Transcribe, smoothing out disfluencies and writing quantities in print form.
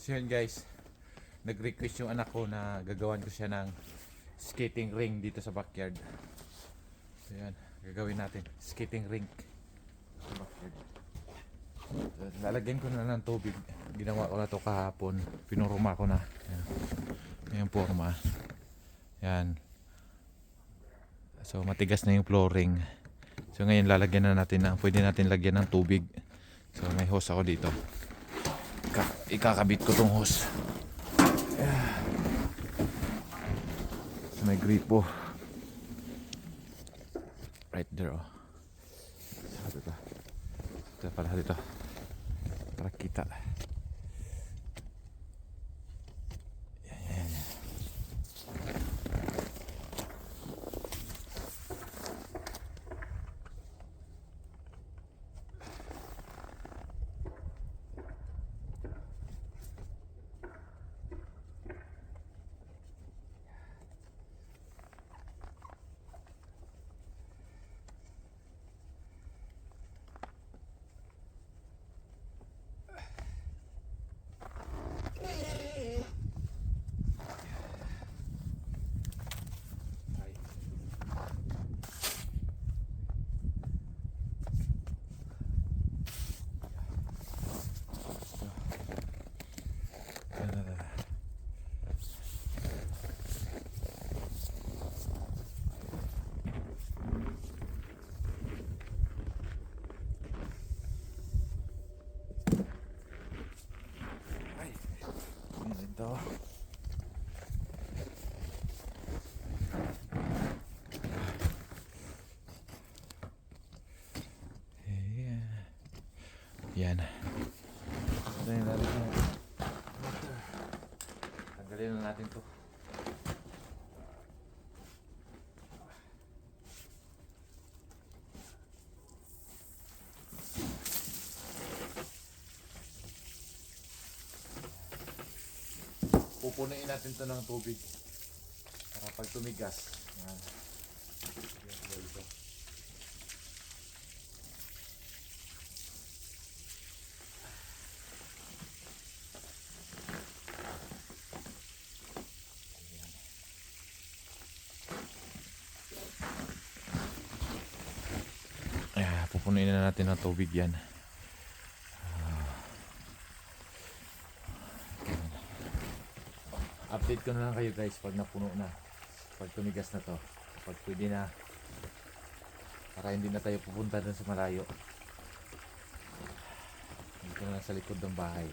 So yun guys, nag-request yung anak ko na gagawan ko siya ng skating ring dito sa backyard. So yan, gagawin natin skating rink sa backyard. So, lalagyan ko na ng tubig. Ginawa ko na to kahapon. Pinuruma ko na. Yan yung forma. Yan. So matigas na yung flooring. So ngayon lalagyan na natin na pwede natin lagyan ng tubig. So may hose ako dito. Ikakabit ko tong hose. So may gripo. Right there oh. So dito. Dito pala dito. Para kita. Yan. Ito. Yan. Tanggalin na natin to. Pupunuin natin to ng tubig para pag tumigas. Yan. Pupunuin na natin ng tubig yan. Update ko na lang kayo guys pag napuno na, pag tumigas na to, pag pwede na, para hindi na tayo pupunta dun sa malayo. Dito na lang sa likod ng bahay.